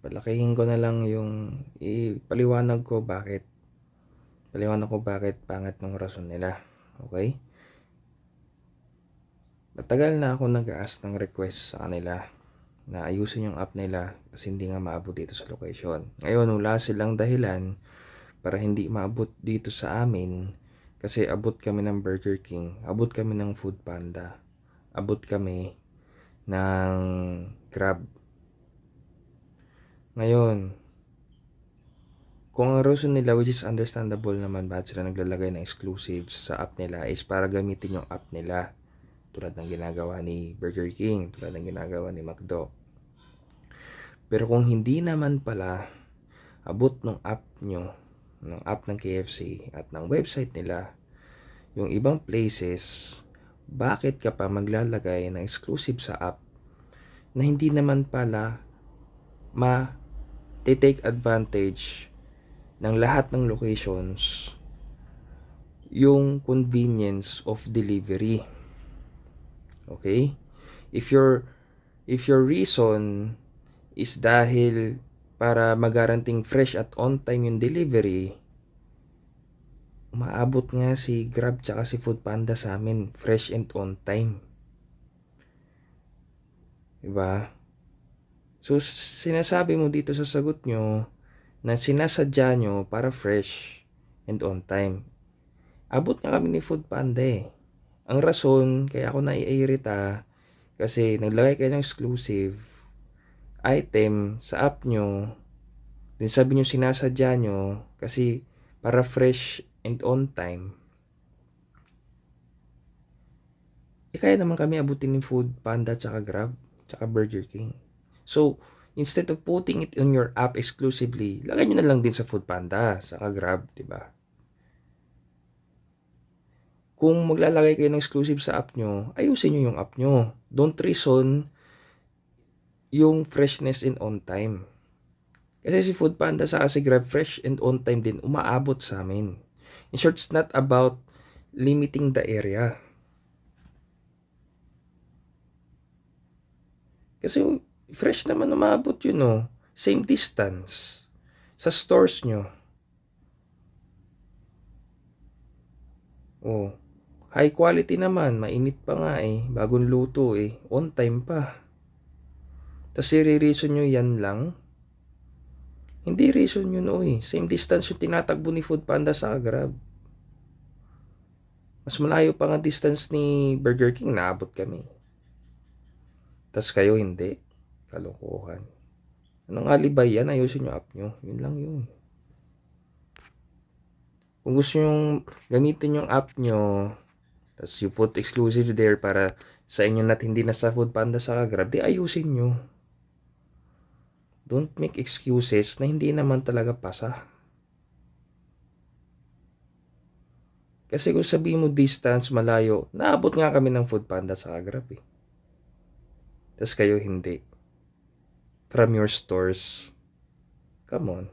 Palakihin ko na lang yung ipaliwanag ko bakit. Paliwanag ko bakit pangit ng rason nila. Okay? Matagal na ako nag-ask ng request sa kanila na ayusin yung app nila kasi hindi nga maabot dito sa location. Ngayon, wala silang dahilan para hindi maabot dito sa amin kasi abot kami ng Burger King, abot kami ng Food Panda, abot kami ng Grab. Ngayon, kung ang reason nila, which is understandable naman bakit sila naglalagay ng exclusives sa app nila, is para gamitin yung app nila. Tulad ng ginagawa ni Burger King, tulad ng ginagawa ni McDo. Pero kung hindi naman pala abot ng app nyo, ng app ng KFC at ng website nila, yung ibang places, bakit ka pa maglalagay ng exclusive sa app na hindi naman pala ma-take advantage ng lahat ng locations yung convenience of delivery? Okay? If your reason is dahil para magaranting fresh at on time yung delivery, umaabot nga si Grab tsaka si Food Panda sa amin fresh and on time. Diba? So, sinasabi mo dito sa sagot nyo na sinasadya nyo para fresh and on time. Abot nga kami ni Food Panda eh. Ang rason, kaya ako naiirita, kasi naglagay kayo ng exclusive item sa app nyo, din sabi nyo sinasadya nyo, kasi para fresh and on time. Kaya naman kami abutin ng Food Panda, tsaka Grab, tsaka Burger King. So, instead of putting it on your app exclusively, lagay nyo na lang din sa Food Panda, tsaka Grab, diba? Kung maglalagay kayo ng exclusive sa app nyo, ayusin nyo yung app nyo. Don't reason yung freshness and on time. Kasi si Food Panda sa si Grab, fresh and on time din, umaabot sa amin. In short, it's not about limiting the area. Kasi fresh naman umaabot yun, no? Same distance sa stores nyo. Oh, high quality naman, mainit pa nga eh, bagong luto eh, on time pa. Tapos i-reason nyo yan lang? Hindi reason yun oy, same distance yung tinatagbo ni Food Panda sa Grab. Mas malayo pa nga distance ni Burger King, naabot kami. Tapos kayo hindi, kalokohan. Anong alibay yan? Ayusin nyo app nyo, yun lang yun. Kung gusto nyo gamitin yung app nyo, tapos you put exclusive there para sa inyo na hindi na sa Food Panda sa Grab, di ayusin nyo. Don't make excuses na hindi naman talaga pasa. Kasi kung sabihin mo distance, malayo, naabot nga kami ng Food Panda sa Grab eh. Tapos kayo hindi. From your stores. Come on.